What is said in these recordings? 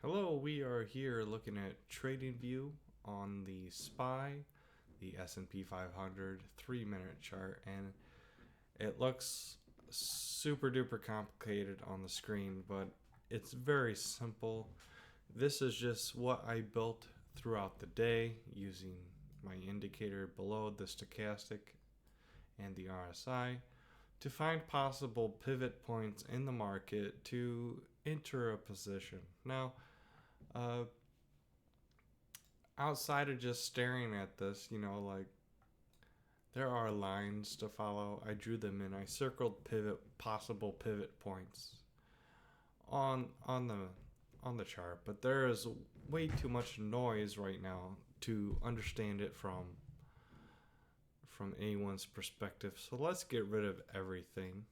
Hello, we are here looking at Trading View on the SPY, the S&P 500 3-minute chart, and it looks super duper complicated on the screen, but it's very simple. This is just what I built throughout the day using my indicator below, the stochastic and the RSI, to find possible pivot points in the market to enter a position. Now, outside of just staring at this, like there are lines to follow. I drew them in. I circled possible pivot points on the chart, but there is way too much noise right now to understand it from anyone's perspective. So let's get rid of everything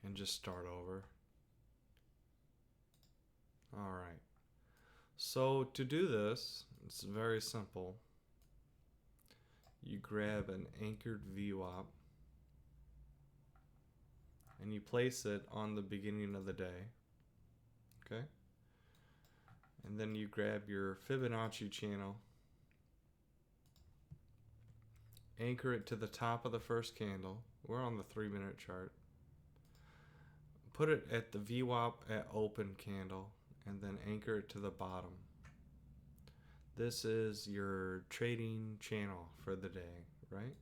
and just start over. All right. So to do this, it's very simple. You grab an anchored VWAP and you place it on the beginning of the day. Okay? And then you grab your Fibonacci channel, anchor it to the top of the first candle. We're on the 3-minute chart. Put it at the VWAP at open candle and then anchor it to the bottom. This is your trading channel for the day, right?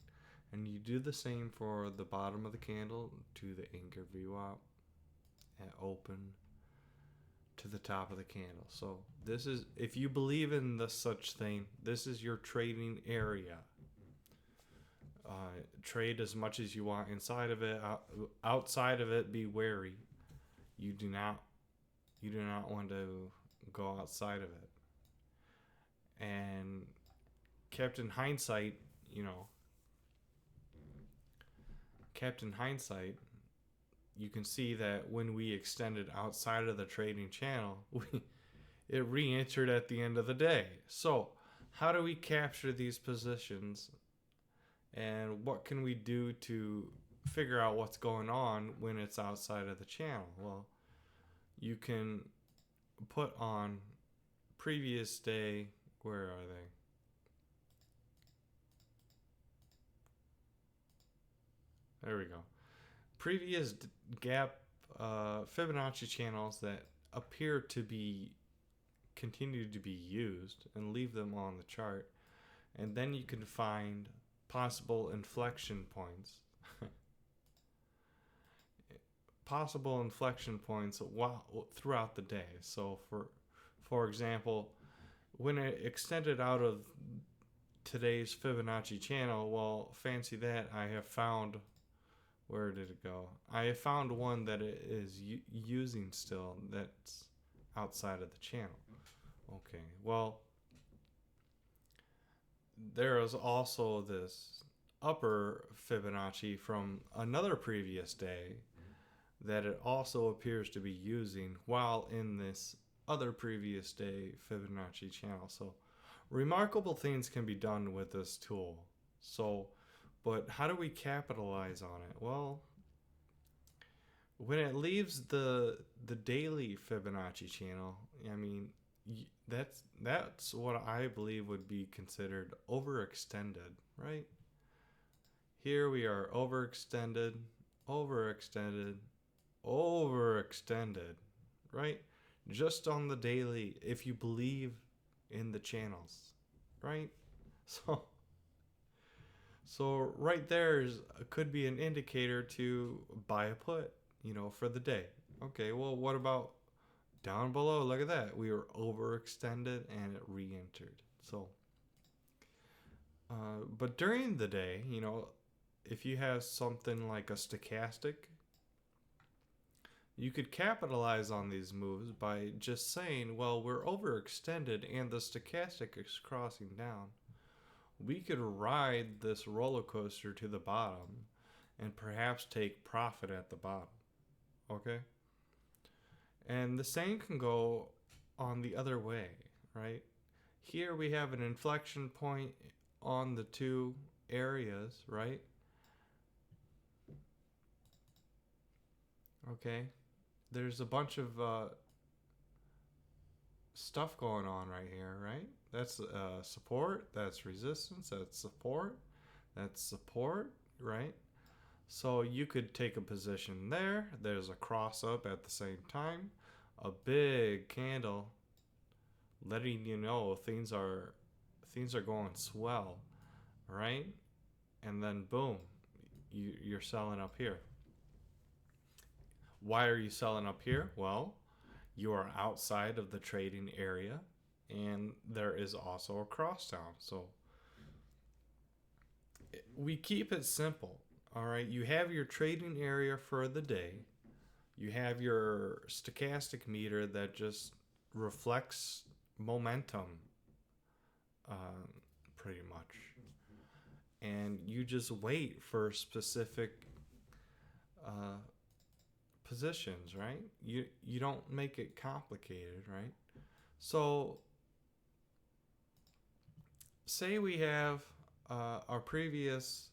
And you do the same for the bottom of the candle to the anchor VWAP at open to the top of the candle. So this is, if you believe in the such thing, this is your trading area. Trade as much as you want inside of it. Outside of it, be wary. You do not want to go outside of it. And Captain Hindsight, you can see that when we extended outside of the trading channel, it re-entered at the end of the day. So how do we capture these positions, and what can we do to figure out what's going on when it's outside of the channel? Well, you can put on previous day. Where are they? There we go. Previous gap Fibonacci channels that appear to be continue to be used, and leave them on the chart, and then you can find possible inflection points. Possible inflection points throughout the day. So for example, when it extended out of today's Fibonacci channel, well, fancy that, I have found, where did it go? I have found one that it is using still that's outside of the channel. Okay, well, there is also this upper Fibonacci from another previous day that it also appears to be using while in this other previous day Fibonacci channel. So remarkable things can be done with this tool. But how do we capitalize on it? Well, when it leaves the daily Fibonacci channel, I mean, that's what I believe would be considered overextended, right? Here we are overextended, right? Just on the daily, if you believe in the channels, right? So right there could be an indicator to buy a put, for the day. Okay, well, what about down below? Look at that. We were overextended and it re-entered. So, but during the day, if you have something like a stochastic, you could capitalize on these moves by just saying, well, we're overextended and the stochastic is crossing down. We could ride this roller coaster to the bottom and perhaps take profit at the bottom. Okay? And the same can go on the other way, right? Here we have an inflection point on the two areas, right? Okay, there's a bunch of stuff going on right here, right? That's support, that's resistance, that's support, that's support, right? So you could take a position there. There's a cross up at the same time, a big candle letting you know things are going swell, right? And then boom, you're selling up here. Why are you selling up here? Well, you are outside of the trading area, and there is also a cross down. So we keep it simple. All right, you have your trading area for the day. You have your stochastic meter that just reflects momentum, um, pretty much. And you just wait for specific uh, positions, right? You don't make it complicated, right? So say we have our previous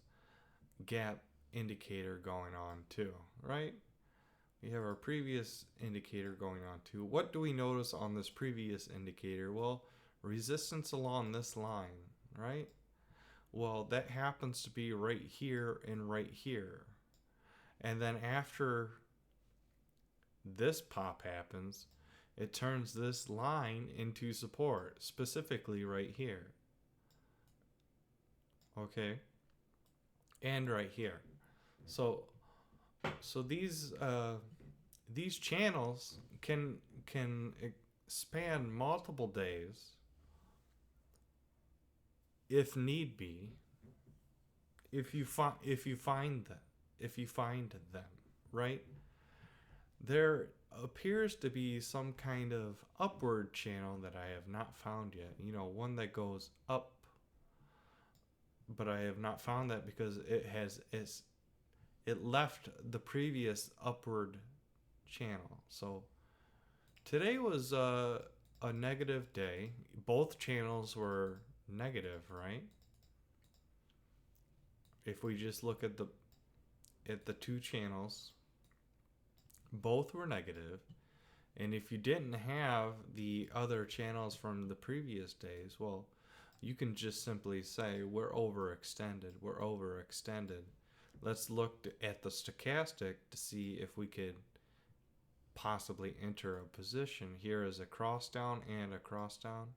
gap indicator going on too, right? We have our previous indicator going on too. What do we notice on this previous indicator? Well, resistance along this line, right? Well, that happens to be right here and right here. And then after this pop happens, it turns this line into support, specifically right here. Okay? And right here. So these channels can span multiple days if need be, if you find them, right? There appears to be some kind of upward channel that I have not found yet. You know, one that goes up, but I have not found that because it left the previous upward channel. So today was a negative day. Both channels were negative, right? If we just look at the two channels, both were negative. And if you didn't have the other channels from the previous days, well, you can just simply say we're overextended. Let's look at the stochastic to see if we could possibly enter a position. Here is a cross down and a cross down.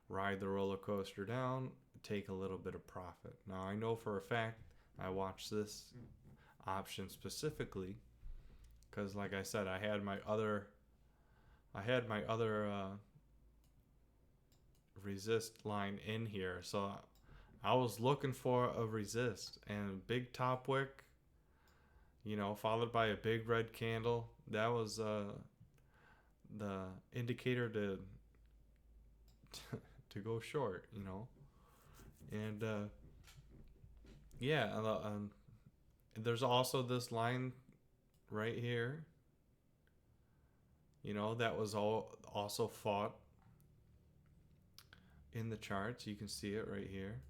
Ride the roller coaster down, take a little bit of profit. Now I know for a fact I watched this option specifically because, like I said, I had my other resist line in here, so I was looking for a resist and big top wick, followed by a big red candle. That was the indicator to to go short, and yeah, there's also this line right here, that was also fought in the charts. You can see it right here.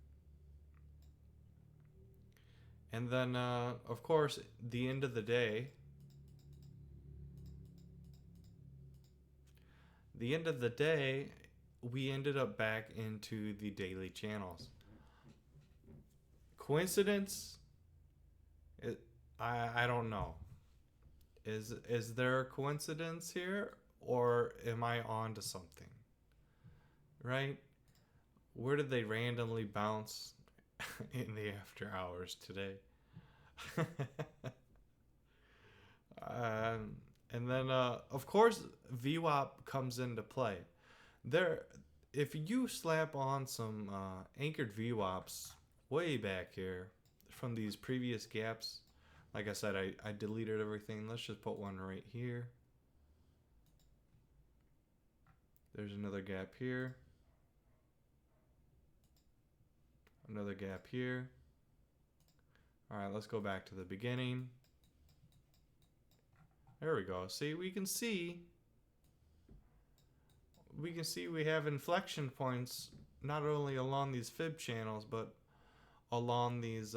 And then, of course, the end of the day, we ended up back into the daily channels. Coincidence? I don't know. Is there a coincidence here, or am I on to something? Right? Where did they randomly bounce in the after hours today? And then, of course, VWAP comes into play. If you slap on some anchored VWAPs way back here from these previous gaps, like I said, I deleted everything. Let's just put one right here. There's another gap here. Another gap here. All right, let's go back to the beginning. There we go. See, we can see we have inflection points not only along these fib channels, but along these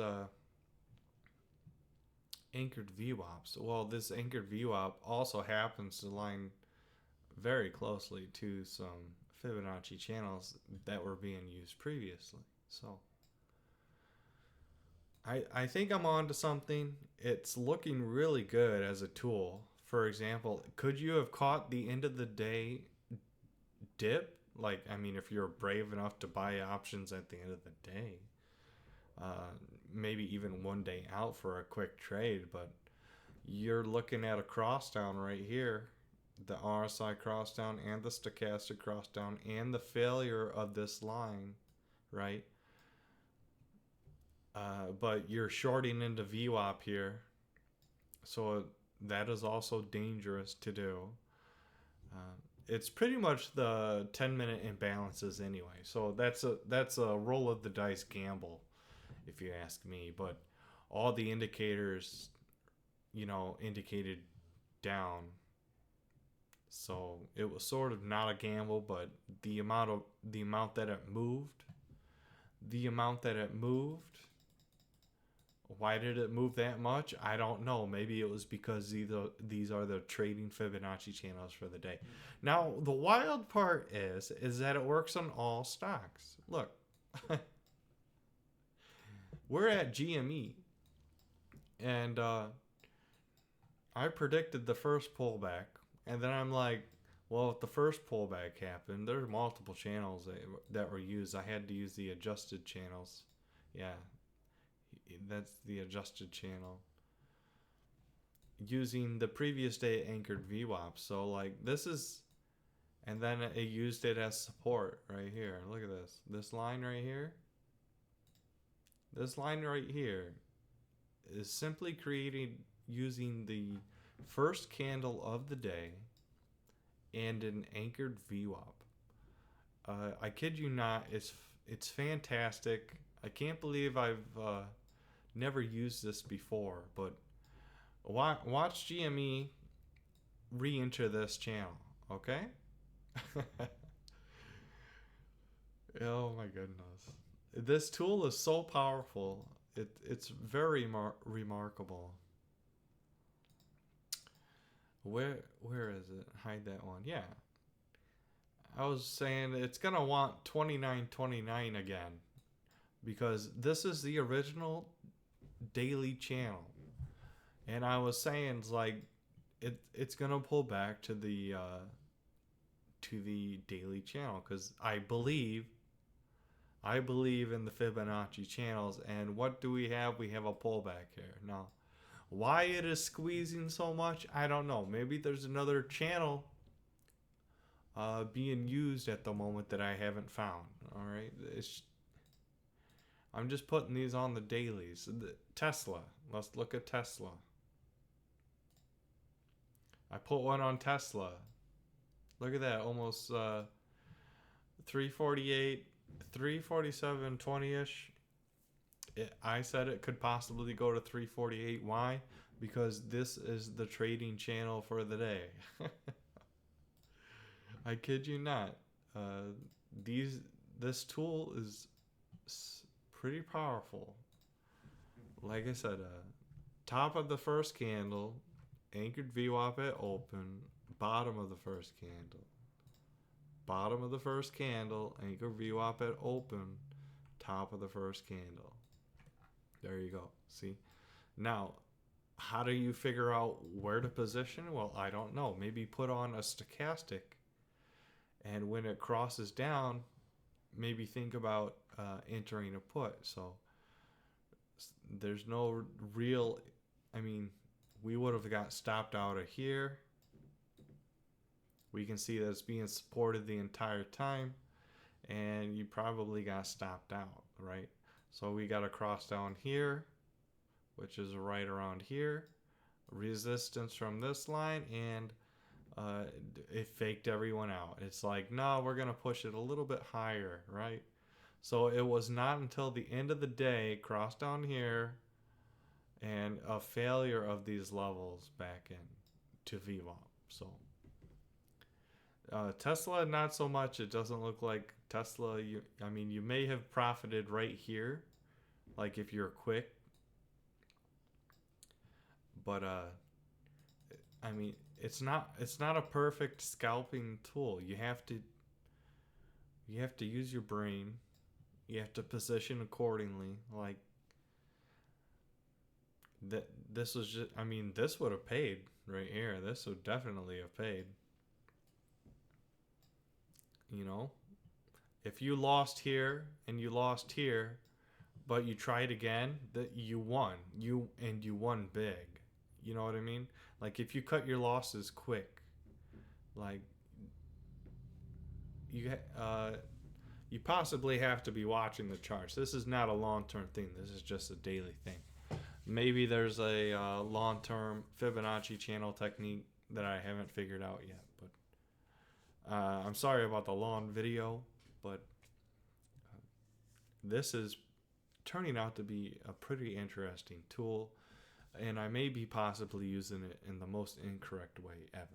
Anchored VWAPs. Well, this anchored VWAP also happens to line very closely to some Fibonacci channels that were being used previously. So I think I'm on to something. It's looking really good as a tool. For example, could you have caught the end of the day dip? Like, I mean, if you're brave enough to buy options at the end of the day, maybe even one day out for a quick trade, but you're looking at a cross down right here, the RSI cross down and the stochastic cross down and the failure of this line, right? But you're shorting into VWAP here, so that is also dangerous to do. It's pretty much the 10-minute imbalances anyway, so that's a roll of the dice gamble, if you ask me. But all the indicators, indicated down, so it was sort of not a gamble. But the amount that it moved, why did it move that much? I don't know. Maybe it was because these are the trading Fibonacci channels for the day. Now, the wild part is that it works on all stocks. Look, we're at GME, and I predicted the first pullback, and then I'm like, well, if the first pullback happened, there's multiple channels that were used. I had to use the adjusted channels. Yeah, that's the adjusted channel using the previous day anchored VWAP. So like this is, and then it used it as support right here. Look at this. This line right here. This line right here is simply created using the first candle of the day and an anchored VWAP. I kid you not, it's fantastic. I can't believe I've never used this before, but watch GME re-enter this channel, okay? Oh my goodness. This tool is so powerful. It's very remarkable. Where is it? Hide that one. Yeah. I was saying it's going to want 29.29 again, because this is the original daily channel. And I was saying it's like it's going to pull back to the daily channel, cuz I believe in the Fibonacci channels. And what do we have? We have a pullback here. Now, why it is squeezing so much, I don't know. Maybe there's another channel being used at the moment that I haven't found. All right, I'm just putting these on the dailies. Tesla. Let's look at Tesla. I put one on Tesla. Look at that, almost 348, 347, 20-ish. I said it could possibly go to 348. Why? Because this is the trading channel for the day. I kid you not. This tool is pretty powerful. Like I said, top of the first candle, anchored VWAP at open, bottom of the first candle. Bottom of the first candle, anchored VWAP at open, top of the first candle. There you go. See? Now, how do you figure out where to position? Well, I don't know. Maybe put on a stochastic, and when it crosses down, maybe think about entering a put. So there's no real, we would have got stopped out of here. We can see that it's being supported the entire time, and you probably got stopped out, right? So we got a cross down here, which is right around here, resistance from this line, and it faked everyone out. It's like, no, we're going to push it a little bit higher, right? So it was not until the end of the day, cross down here, and a failure of these levels back in to VWAP. So Tesla, not so much. It doesn't look like Tesla. You may have profited right here, like if you're quick. But I mean, it's not a perfect scalping tool. You have to use your brain. You have to position accordingly. Like that. This was just. I mean, this would have paid right here. This would definitely have paid. You know, if you lost here and you lost here, but you tried again, that you won. You won big. You know what I mean? Like if you cut your losses quick, like you you possibly have to be watching the charts. This is not a long-term thing. This is just a daily thing. Maybe there's a long-term Fibonacci channel technique that I haven't figured out yet. But I'm sorry about the long video, but this is turning out to be a pretty interesting tool, and I may be possibly using it in the most incorrect way ever.